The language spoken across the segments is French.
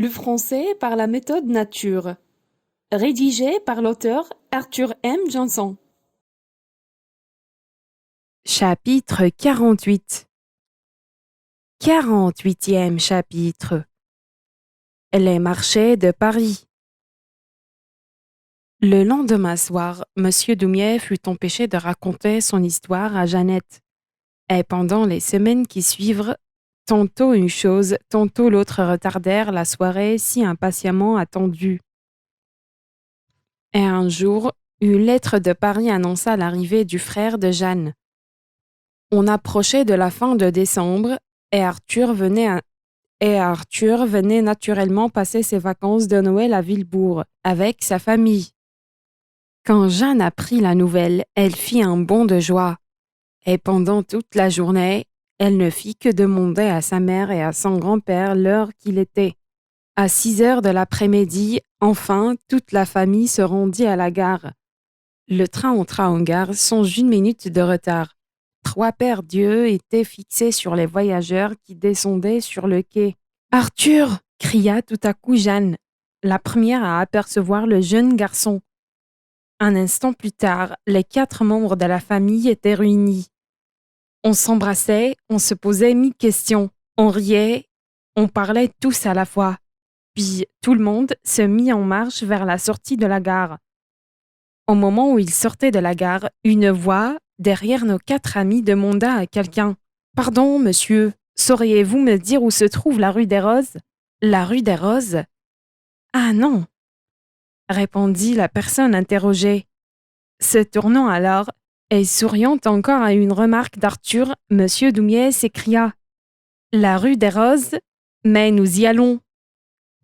Le français par la méthode nature. Rédigé par l'auteur Arthur M. Johnson. Chapitre 48. 48e chapitre. Les marchés de Paris. Le lendemain soir, M. Doumiet fut empêché de raconter son histoire à Jeannette. Et pendant les semaines qui suivirent, tantôt une chose, tantôt l'autre retardèrent la soirée si impatiemment attendue. Et un jour, une lettre de Paris annonça l'arrivée du frère de Jeanne. On approchait de la fin de décembre et Arthur venait naturellement passer ses vacances de Noël à Villebourg avec sa famille. Quand Jeanne apprit la nouvelle, elle fit un bond de joie. Et pendant toute la journée, elle ne fit que demander à sa mère et à son grand-père l'heure qu'il était. À 6 heures de l'après-midi, enfin, toute la famille se rendit à la gare. Le train entra en gare sans une minute de retard. 3 paires d'yeux étaient fixés sur les voyageurs qui descendaient sur le quai. « Arthur !» cria tout à coup Jeanne, la première à apercevoir le jeune garçon. Un instant plus tard, les 4 membres de la famille étaient réunis. On s'embrassait, on se posait 1000 questions, on riait, on parlait tous à la fois. Puis tout le monde se mit en marche vers la sortie de la gare. Au moment où ils sortaient de la gare, une voix, derrière nos 4 amis, demanda à quelqu'un « Pardon, monsieur, sauriez-vous me dire où se trouve la rue des Roses ?»« La rue des Roses ?»« Ah non !» répondit la personne interrogée. Se tournant alors, et souriant encore à une remarque d'Arthur, monsieur Doumiet s'écria « La rue des Roses ? Mais nous y allons !»«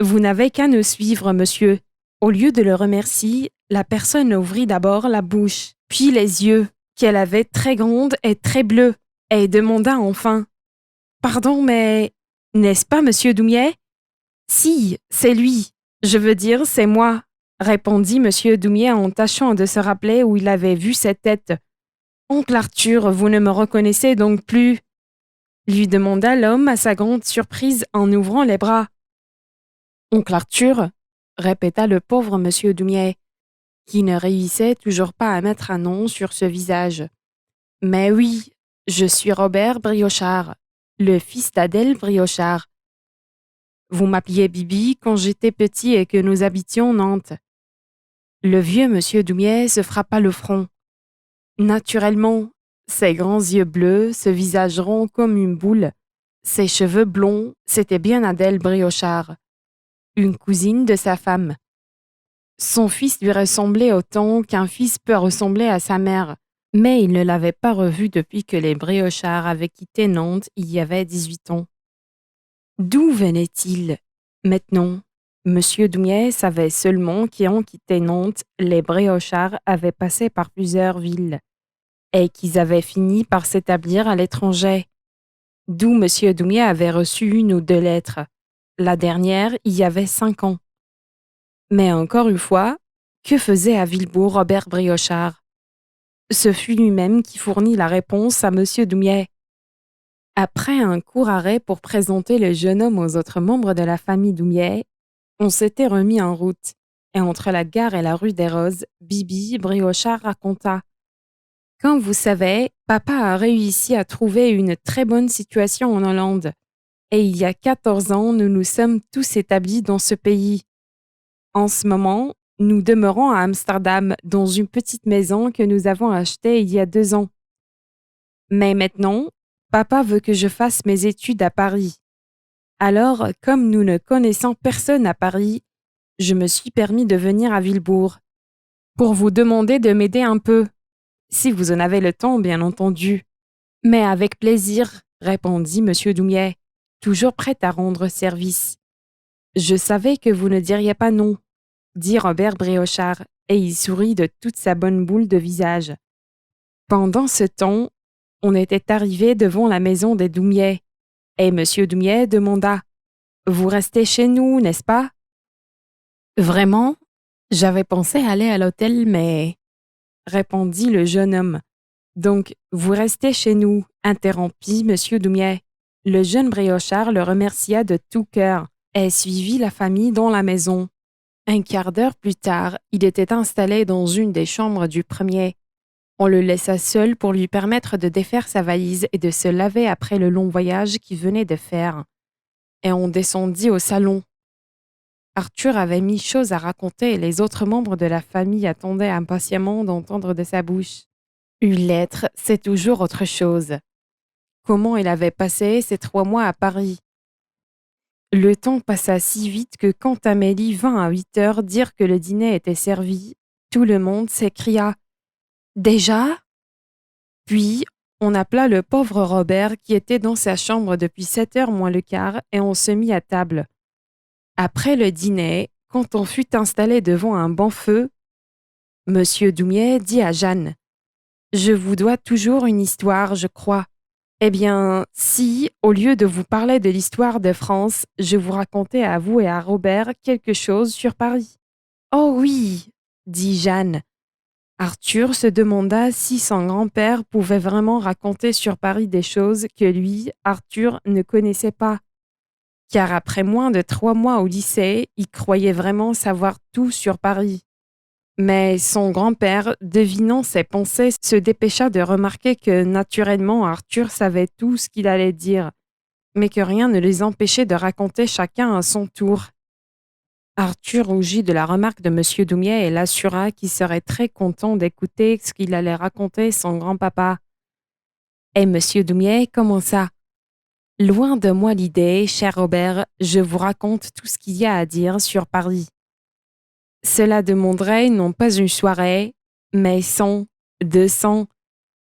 Vous n'avez qu'à nous suivre, monsieur. » Au lieu de le remercier, la personne ouvrit d'abord la bouche, puis les yeux, qu'elle avait très grands et très bleus, et demanda enfin « Pardon, mais n'est-ce pas monsieur Doumiet ?»« Si, c'est lui. Je veux dire, c'est moi. » répondit monsieur Doumiet en tâchant de se rappeler où il avait vu cette tête. « Oncle Arthur, vous ne me reconnaissez donc plus ?» lui demanda l'homme à sa grande surprise en ouvrant les bras. « Oncle Arthur ?» répéta le pauvre monsieur Doumiet, qui ne réussissait toujours pas à mettre un nom sur ce visage. « Mais oui, je suis Robert Briochard, le fils d'Adèle Briochard. Vous m'appeliez Bibi quand j'étais petit et que nous habitions Nantes. » Le vieux monsieur Doumiet se frappa le front. Naturellement, ses grands yeux bleus, ce visage rond comme une boule, ses cheveux blonds, c'était bien Adèle Briochard, une cousine de sa femme. Son fils lui ressemblait autant qu'un fils peut ressembler à sa mère, mais il ne l'avait pas revu depuis que les Briochards avaient quitté Nantes il y avait 18 ans. D'où venait-il? Maintenant, monsieur Doumiet savait seulement qu'ayant quitté Nantes, les Briochards avaient passé par plusieurs villes et qu'ils avaient fini par s'établir à l'étranger. D'où monsieur Doumiet avait reçu 1 ou 2 lettres. La dernière, il y avait 5 ans. Mais encore une fois, que faisait à Villebourg Robert Briochard? Ce fut lui-même qui fournit la réponse à monsieur Doumiet. Après un court arrêt pour présenter le jeune homme aux autres membres de la famille Doumiet, on s'était remis en route, et entre la gare et la rue des Roses, Bibi Briochard raconta. Comme vous savez, papa a réussi à trouver une très bonne situation en Hollande, et il y a 14 ans, nous nous sommes tous établis dans ce pays. En ce moment, nous demeurons à Amsterdam, dans une petite maison que nous avons achetée il y a 2 ans. Mais maintenant, papa veut que je fasse mes études à Paris. Alors, comme nous ne connaissons personne à Paris, je me suis permis de venir à Villebourg, pour vous demander de m'aider un peu, si vous en avez le temps, bien entendu. Mais avec plaisir, répondit monsieur Doumiet, toujours prêt à rendre service. Je savais que vous ne diriez pas non, dit Robert Briochard, et il sourit de toute sa bonne boule de visage. Pendant ce temps, on était arrivé devant la maison des Doumiet, et monsieur Doumiet demanda « Vous restez chez nous, n'est-ce pas ?»« Vraiment, j'avais pensé aller à l'hôtel, mais… » répondit le jeune homme. « Donc, vous restez chez nous, interrompit monsieur Doumiet. Le jeune Briochard le remercia de tout cœur et suivit la famille dans la maison. Un quart d'heure plus tard, il était installé dans une des chambres du premier. On le laissa seul pour lui permettre de défaire sa valise et de se laver après le long voyage qu'il venait de faire. Et on descendit au salon. Arthur avait mille choses à raconter et les autres membres de la famille attendaient impatiemment d'entendre de sa bouche. Une lettre, c'est toujours autre chose. Comment il avait passé ces 3 mois à Paris? Le temps passa si vite que quand Amélie vint à 8 heures dire que le dîner était servi, tout le monde s'écria « Déjà ?» Puis, on appela le pauvre Robert qui était dans sa chambre depuis 7 heures moins le quart et on se mit à table. Après le dîner, quand on fut installé devant un bon feu, Monsieur Doumier dit à Jeanne « Je vous dois toujours une histoire, je crois. Eh bien, si, au lieu de vous parler de l'histoire de France, je vous racontais à vous et à Robert quelque chose sur Paris. »« Oh oui, dit Jeanne. Arthur se demanda si son grand-père pouvait vraiment raconter sur Paris des choses que lui, Arthur, ne connaissait pas. Car après moins de 3 mois au lycée, il croyait vraiment savoir tout sur Paris. Mais son grand-père, devinant ses pensées, se dépêcha de remarquer que naturellement Arthur savait tout ce qu'il allait dire, mais que rien ne les empêchait de raconter chacun à son tour. Arthur rougit de la remarque de M. Doumier et l'assura qu'il serait très content d'écouter ce qu'il allait raconter son grand-papa. Et M. Doumier commença. « Loin de moi l'idée, cher Robert, je vous raconte tout ce qu'il y a à dire sur Paris. Cela demanderait non pas une soirée, mais 100, 200,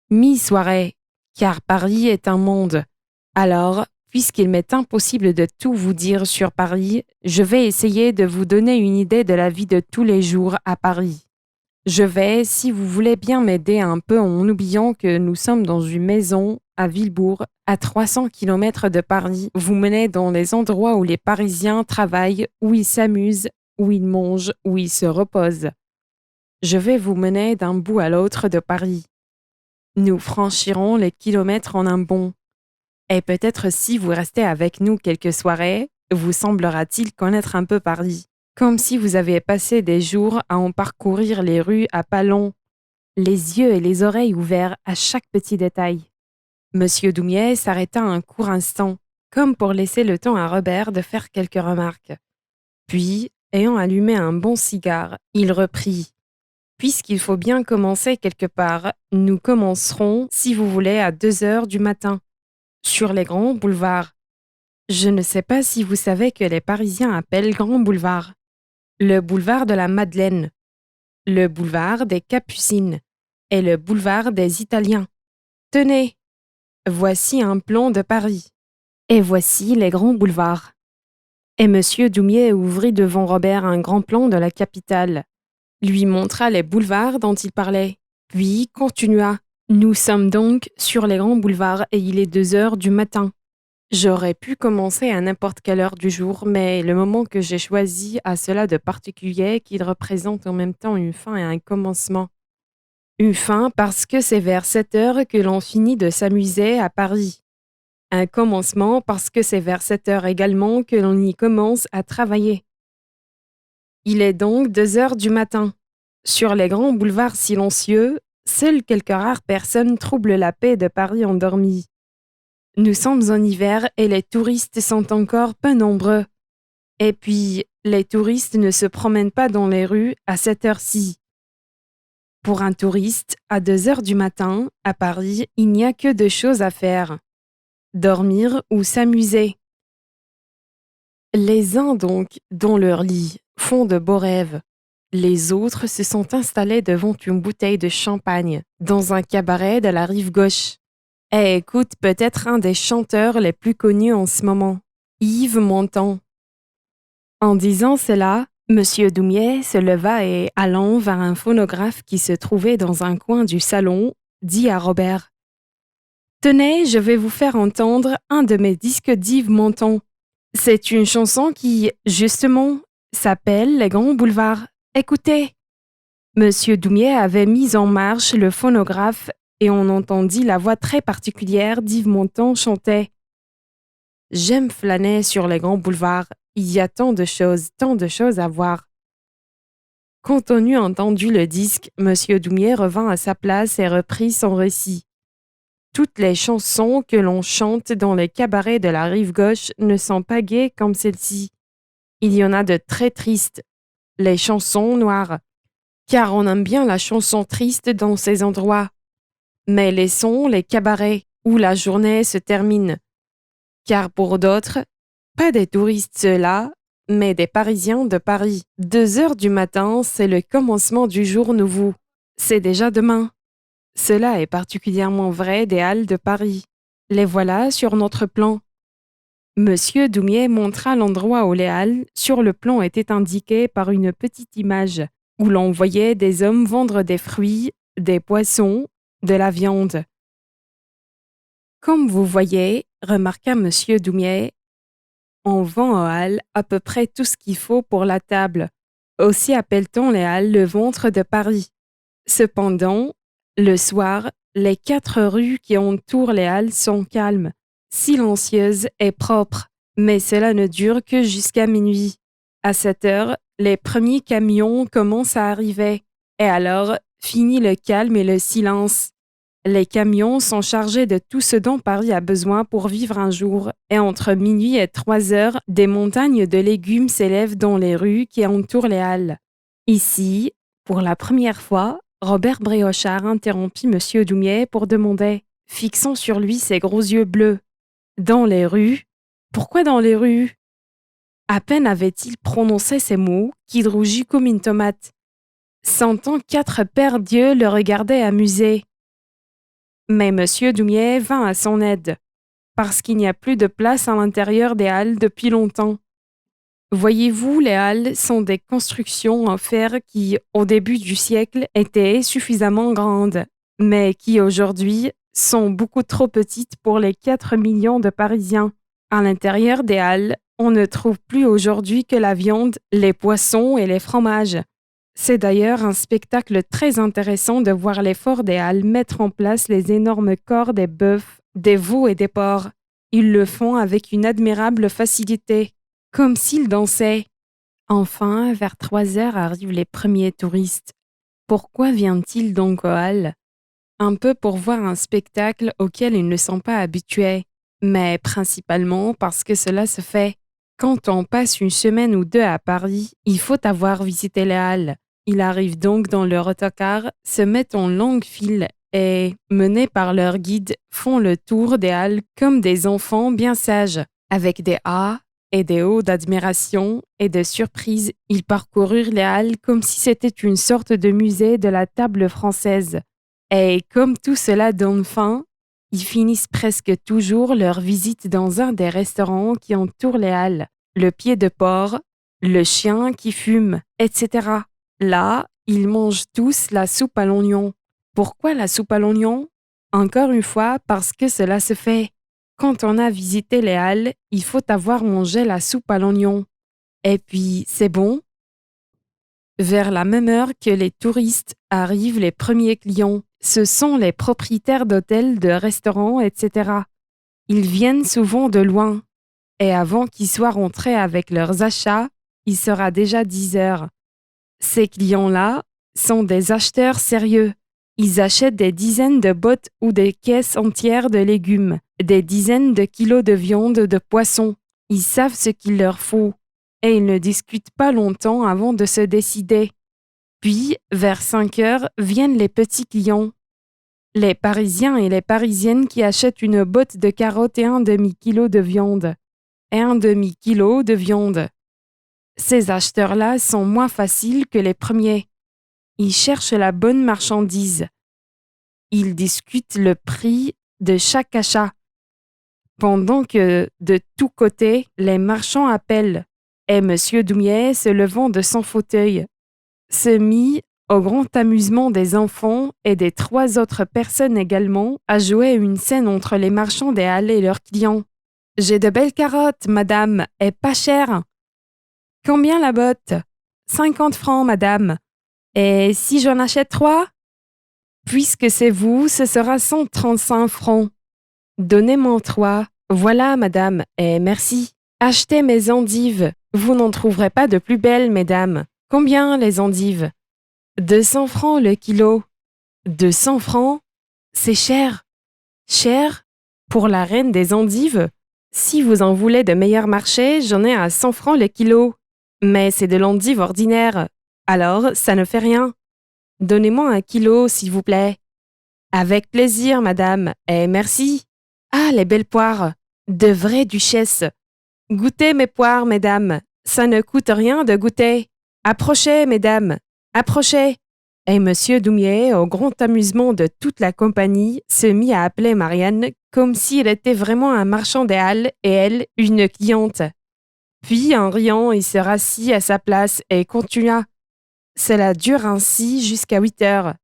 1000 soirées, car Paris est un monde. Alors, puisqu'il m'est impossible de tout vous dire sur Paris, je vais essayer de vous donner une idée de la vie de tous les jours à Paris. Je vais, si vous voulez bien m'aider un peu en oubliant que nous sommes dans une maison à Villebourg, à 300 km de Paris, vous mener dans les endroits où les Parisiens travaillent, où ils s'amusent, où ils mangent, où ils se reposent. Je vais vous mener d'un bout à l'autre de Paris. Nous franchirons les kilomètres en un bond. Et peut-être si vous restez avec nous quelques soirées, vous semblera-t-il connaître un peu Paris, comme si vous aviez passé des jours à en parcourir les rues à pas longs, les yeux et les oreilles ouverts à chaque petit détail. » Monsieur Doumier s'arrêta un court instant, comme pour laisser le temps à Robert de faire quelques remarques. Puis, ayant allumé un bon cigare, il reprit. « Puisqu'il faut bien commencer quelque part, nous commencerons, si vous voulez, à 2 heures du matin, sur les grands boulevards. Je ne sais pas si vous savez que les Parisiens appellent grand boulevard. Le boulevard de la Madeleine, le boulevard des Capucines et le boulevard des Italiens. Tenez, voici un plan de Paris. Et voici les grands boulevards. » Et M. Doumier ouvrit devant Robert un grand plan de la capitale, lui montra les boulevards dont il parlait, puis continua. « Nous sommes donc sur les grands boulevards et il est 2 heures du matin. J'aurais pu commencer à n'importe quelle heure du jour, mais le moment que j'ai choisi a cela de particulier qu'il représente en même temps une fin et un commencement. Une fin parce que c'est vers 7 heures que l'on finit de s'amuser à Paris. Un commencement parce que c'est vers 7 heures également que l'on y commence à travailler. Il est donc 2 heures du matin. Sur les grands boulevards silencieux, seules quelques rares personnes troublent la paix de Paris endormie. Nous sommes en hiver et les touristes sont encore peu nombreux. Et puis, les touristes ne se promènent pas dans les rues à cette heure-ci. Pour un touriste, à 2 heures du matin, à Paris, il n'y a que 2 choses à faire. Dormir ou s'amuser. Les uns donc, dans leur lit, font de beaux rêves. Les autres se sont installés devant une bouteille de champagne, dans un cabaret de la rive gauche, et écoutent peut-être un des chanteurs les plus connus en ce moment, Yves Montand. En disant cela, M. Doumier se leva et, allant vers un phonographe qui se trouvait dans un coin du salon, dit à Robert « Tenez, je vais vous faire entendre un de mes disques d'Yves Montand. C'est une chanson qui, justement, s'appelle Les Grands Boulevards. Écoutez !» Monsieur Doumier avait mis en marche le phonographe et on entendit la voix très particulière d'Yves Montand chanter « J'aime flâner sur les grands boulevards Il y a tant de choses à voir. Quand on eut entendu le disque, Monsieur Doumier revint à sa place et reprit son récit. Toutes les chansons que l'on chante dans les cabarets de la rive gauche ne sont pas gaies comme celle-ci. Il y en a de très tristes, les chansons noires, car on aime bien la chanson triste dans ces endroits. Mais laissons les cabarets où la journée se termine, car pour d'autres, pas des touristes ceux-là, mais des Parisiens de Paris. 2 heures du matin, c'est le commencement du jour nouveau. C'est déjà demain. Cela est particulièrement vrai des Halles de Paris. Les voilà sur notre plan. Monsieur Doumier montra l'endroit où les Halles sur le plan étaient indiquées par une petite image, où l'on voyait des hommes vendre des fruits, des poissons, de la viande. Comme vous voyez, remarqua Monsieur Doumier, on vend aux Halles à peu près tout ce qu'il faut pour la table. Aussi appelle-t-on les Halles le ventre de Paris. Cependant, le soir, les 4 rues qui entourent les Halles sont calmes, silencieuses et propres, mais cela ne dure que jusqu'à minuit. À 7 heures, les premiers camions commencent à arriver, et alors finit le calme et le silence. Les camions sont chargés de tout ce dont Paris a besoin pour vivre un jour, et entre minuit et 3 heures, des montagnes de légumes s'élèvent dans les rues qui entourent les Halles. Ici, pour la première fois, Robert Bréauchard interrompit Monsieur Doumier pour demander, fixant sur lui ses gros yeux bleus. Dans les rues? Pourquoi dans les rues? À peine avait-il prononcé ces mots qu'il rougit comme une tomate. Sentant 4 paires d'yeux le regardaient amusé. Mais Monsieur Doumier vint à son aide, parce qu'il n'y a plus de place à l'intérieur des Halles depuis longtemps. Voyez-vous, les Halles sont des constructions en fer qui, au début du siècle, étaient suffisamment grandes, mais qui aujourd'hui sont beaucoup trop petites pour les 4 millions de Parisiens. À l'intérieur des Halles, on ne trouve plus aujourd'hui que la viande, les poissons et les fromages. C'est d'ailleurs un spectacle très intéressant de voir les forts des Halles mettre en place les énormes corps des bœufs, des veaux et des porcs. Ils le font avec une admirable facilité, comme s'ils dansaient. Enfin, vers 3 heures arrivent les premiers touristes. Pourquoi viennent-ils donc aux Halles? Un peu pour voir un spectacle auquel ils ne sont pas habitués, mais principalement parce que cela se fait. Quand on passe une semaine ou 2 à Paris, il faut avoir visité les Halles. Ils arrivent donc dans leur autocar, se mettent en longue file et, menés par leur guide, font le tour des Halles comme des enfants bien sages. Avec des ah et des oh d'admiration et de surprise, ils parcoururent les Halles comme si c'était une sorte de musée de la table française. Et comme tout cela donne faim, ils finissent presque toujours leur visite dans un des restaurants qui entourent les Halles. Le pied de porc, le chien qui fume, etc. Là, ils mangent tous la soupe à l'oignon. Pourquoi la soupe à l'oignon? Encore une fois, parce que cela se fait. Quand on a visité les Halles, il faut avoir mangé la soupe à l'oignon. Et puis, c'est bon. Vers la même heure que les touristes arrivent les premiers clients. Ce sont les propriétaires d'hôtels, de restaurants, etc. Ils viennent souvent de loin. Et avant qu'ils soient rentrés avec leurs achats, il sera déjà 10 heures. Ces clients-là sont des acheteurs sérieux. Ils achètent des dizaines de bottes ou des caisses entières de légumes, des dizaines de kilos de viande, de poissons. Ils savent ce qu'il leur faut et ils ne discutent pas longtemps avant de se décider. Puis, vers 5 heures, viennent les petits clients. Les Parisiens et les Parisiennes qui achètent une botte de carottes et un demi-kilo de viande. Et un demi-kilo de viande. Ces acheteurs-là sont moins faciles que les premiers. Ils cherchent la bonne marchandise. Ils discutent le prix de chaque achat. Pendant que, de tous côtés, les marchands appellent, et Monsieur Doumier, se levant de son fauteuil, se mit, au grand amusement des enfants et des 3 autres personnes également, à jouer une scène entre les marchands des Halles et leurs clients. « J'ai de belles carottes, madame, et pas chères. »« Combien la botte? »« 50 francs, madame. »« Et si j'en achète 3? »« Puisque c'est vous, ce sera 135 francs. »« Donnez-moi 3. »« Voilà, madame, et merci. » Achetez mes endives. Vous n'en trouverez pas de plus belles, mesdames. Combien les endives? 200 francs le kilo. 200 francs? C'est cher. Cher? Pour la reine des endives? Si vous en voulez de meilleur marché, j'en ai à 100 francs le kilo. Mais c'est de l'endive ordinaire. Alors, ça ne fait rien. Donnez-moi 1 kilo, s'il vous plaît. Avec plaisir, madame, et merci. Ah, les belles poires. De vraies duchesses. Goûtez mes poires, mesdames. Ça ne coûte rien de goûter. Approchez, mesdames. Approchez. Et Monsieur Doumier, au grand amusement de toute la compagnie, se mit à appeler Marianne comme s'il était vraiment un marchand des Halles et elle, une cliente. Puis, en riant, il se rassit à sa place et continua. Cela dure ainsi jusqu'à 8 heures.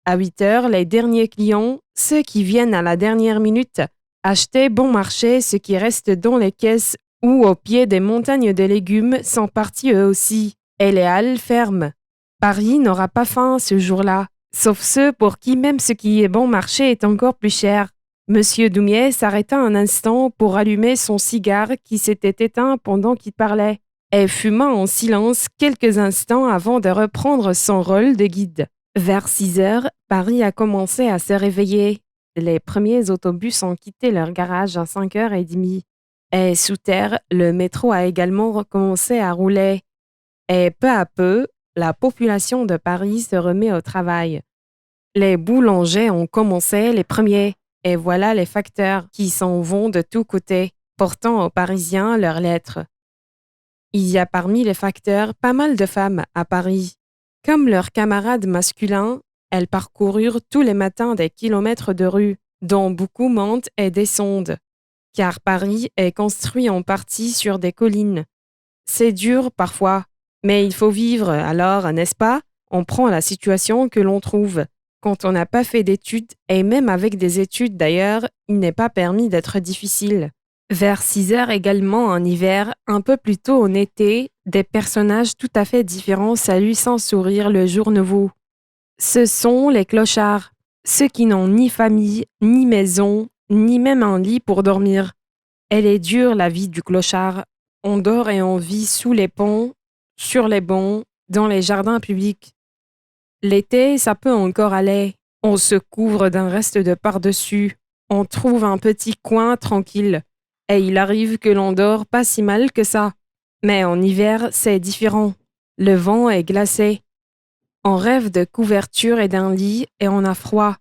À 8 heures, les derniers clients, ceux qui viennent à la dernière minute, achetaient bon marché ce qui reste dans les caisses ou au pied des montagnes de légumes sont partis eux aussi, et les halles ferment. Paris n'aura pas faim ce jour-là, sauf ceux pour qui même ce qui est bon marché est encore plus cher. Monsieur Doumier s'arrêta un instant pour allumer son cigare qui s'était éteint pendant qu'il parlait, et fuma en silence quelques instants avant de reprendre son rôle de guide. Vers 6 heures, Paris a commencé à se réveiller. Les premiers autobus ont quitté leur garage à 5h30. Et sous terre, le métro a également recommencé à rouler. Et peu à peu, la population de Paris se remet au travail. Les boulangers ont commencé les premiers, et voilà les facteurs qui s'en vont de tous côtés, portant aux Parisiens leurs lettres. Il y a parmi les facteurs pas mal de femmes à Paris. Comme leurs camarades masculins, elles parcoururent tous les matins des kilomètres de rues, dont beaucoup montent et descendent, car Paris est construit en partie sur des collines. C'est dur parfois, mais il faut vivre, alors, n'est-ce pas? On prend la situation que l'on trouve. Quand on n'a pas fait d'études, et même avec des études d'ailleurs, il n'est pas permis d'être difficile. Vers 6 heures également en hiver, un peu plus tôt en été, des personnages tout à fait différents saluent sans sourire le jour nouveau. Ce sont les clochards, ceux qui n'ont ni famille, ni maison, ni même un lit pour dormir. Elle est dure la vie du clochard. On dort et on vit sous les ponts, sur les bancs, dans les jardins publics. L'été, ça peut encore aller. On se couvre d'un reste de par-dessus. On trouve un petit coin tranquille. Et il arrive que l'on dort pas si mal que ça. Mais en hiver, c'est différent. Le vent est glacé. On rêve de couverture et d'un lit et on a froid.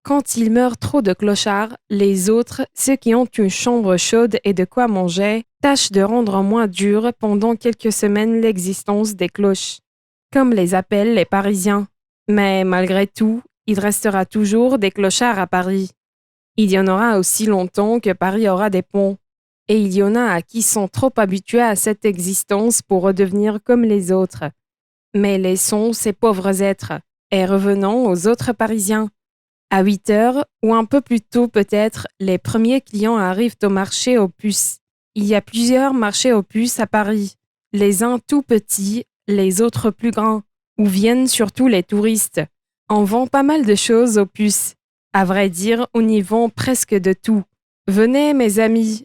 Quand il meurt trop de clochards, les autres, ceux qui ont une chambre chaude et de quoi manger, tâchent de rendre moins dure pendant quelques semaines l'existence des cloches, comme les appellent les Parisiens. Mais malgré tout, il restera toujours des clochards à Paris. Il y en aura aussi longtemps que Paris aura des ponts. Et il y en a à qui sont trop habitués à cette existence pour redevenir comme les autres. Mais laissons ces pauvres êtres et revenons aux autres Parisiens. À 8 heures, ou un peu plus tôt peut-être, les premiers clients arrivent au marché aux puces. Il y a plusieurs marchés aux puces à Paris, les uns tout petits, les autres plus grands, où viennent surtout les touristes. On vend pas mal de choses aux puces. À vrai dire, on y vend presque de tout. Venez, mes amis,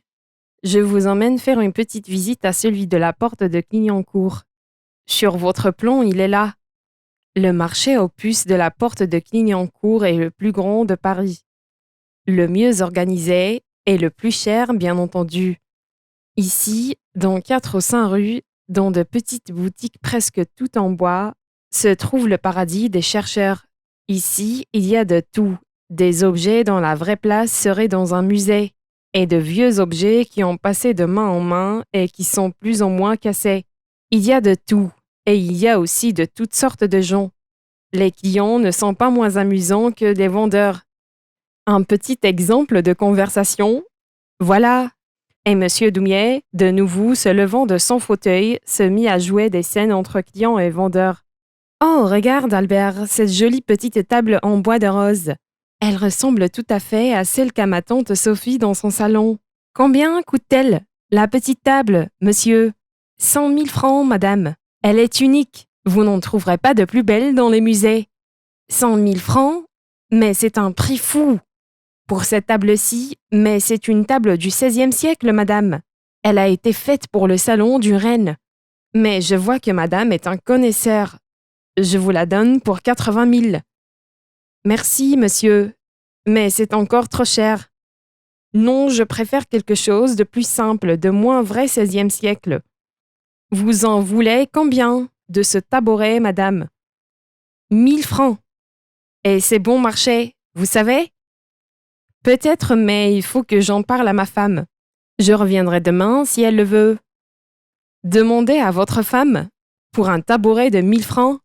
je vous emmène faire une petite visite à celui de la porte de Clignancourt. Sur votre plan, il est là. Le marché aux puces de la porte de Clignancourt est le plus grand de Paris. Le mieux organisé et le plus cher, bien entendu. Ici, dans 4 ou 5 rues, dans de petites boutiques presque toutes en bois, se trouve le paradis des chercheurs. Ici, il y a de tout. Des objets dont la vraie place serait dans un musée, et de vieux objets qui ont passé de main en main et qui sont plus ou moins cassés. Il y a de tout, et il y a aussi de toutes sortes de gens. Les clients ne sont pas moins amusants que les vendeurs. Un petit exemple de conversation. Voilà. Et Monsieur Doumier, de nouveau se levant de son fauteuil, se mit à jouer des scènes entre clients et vendeurs. Oh, regarde, Albert, cette jolie petite table en bois de rose. Elle ressemble tout à fait à celle qu'a ma tante Sophie dans son salon. Combien coûte-t-elle, la petite table, monsieur? 100 000 francs, madame. Elle est unique. Vous n'en trouverez pas de plus belle dans les musées. 100 000 francs? Mais c'est un prix fou. Pour cette table-ci, mais c'est une table du XVIe siècle, madame. Elle a été faite pour le salon d'une reine. Mais je vois que madame est un connaisseur. Je vous la donne pour 80 000. Merci, monsieur, mais c'est encore trop cher. Non, je préfère quelque chose de plus simple, de moins vrai 16e siècle. Vous en voulez combien de ce tabouret, madame? 1000 francs. Et c'est bon marché, vous savez? Peut-être, mais il faut que j'en parle à ma femme. Je reviendrai demain si elle le veut. Demandez à votre femme pour un tabouret de 1000 francs.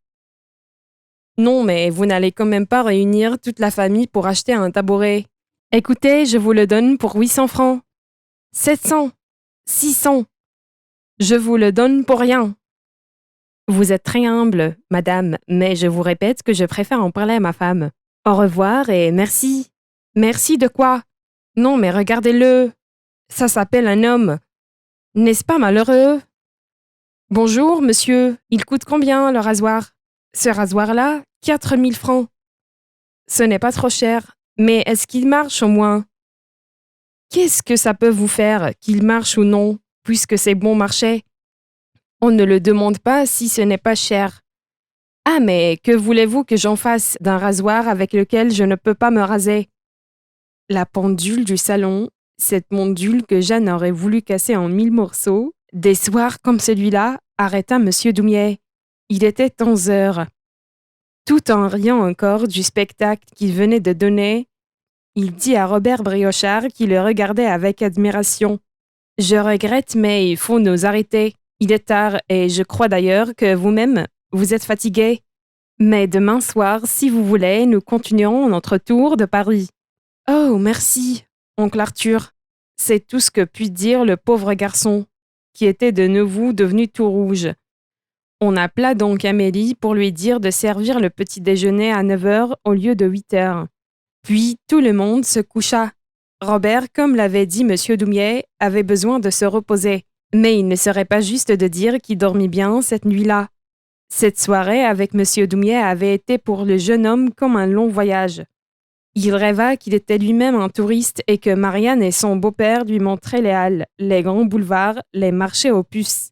Non, mais vous n'allez quand même pas réunir toute la famille pour acheter un tabouret. Écoutez, je vous le donne pour 800 francs. 700. 600. Je vous le donne pour rien. Vous êtes très humble, madame, mais je vous répète que je préfère en parler à ma femme. Au revoir et merci. Merci de quoi? Non, mais regardez-le. Ça s'appelle un homme. N'est-ce pas malheureux? Bonjour, monsieur. Il coûte combien, le rasoir? Ce rasoir-là, 4000 francs. Ce n'est pas trop cher, mais est-ce qu'il marche au moins? Qu'est-ce que ça peut vous faire, qu'il marche ou non, puisque c'est bon marché? On ne le demande pas si ce n'est pas cher. Ah, mais que voulez-vous que j'en fasse d'un rasoir avec lequel je ne peux pas me raser? La pendule du salon, cette pendule que Jeanne aurait voulu casser en 1000 morceaux, des soirs comme celui-là, arrêta M. Doumier. Il était 11 heures. Tout en riant encore du spectacle qu'il venait de donner, il dit à Robert Briochard qui le regardait avec admiration. « Je regrette, mais il faut nous arrêter. Il est tard et je crois d'ailleurs que vous-même, vous êtes fatigué. Mais demain soir, si vous voulez, nous continuerons notre tour de Paris. » « Oh, merci, oncle Arthur. » C'est tout ce que put dire le pauvre garçon, qui était de nouveau devenu tout rouge. On appela donc Amélie pour lui dire de servir le petit déjeuner à 9 heures au lieu de 8 heures. Puis tout le monde se coucha. Robert, comme l'avait dit M. Doumier, avait besoin de se reposer. Mais il ne serait pas juste de dire qu'il dormit bien cette nuit-là. Cette soirée avec M. Doumier avait été pour le jeune homme comme un long voyage. Il rêva qu'il était lui-même un touriste et que Marianne et son beau-père lui montraient les halles, les grands boulevards, les marchés aux puces.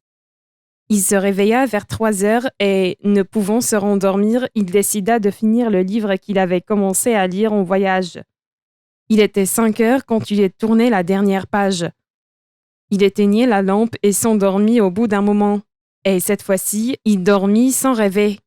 Il se réveilla vers 3 heures et, ne pouvant se rendormir, il décida de finir le livre qu'il avait commencé à lire en voyage. Il était 5 heures quand il ait tourné la dernière page. Il éteignit la lampe et s'endormit au bout d'un moment. Et cette fois-ci, il dormit sans rêver.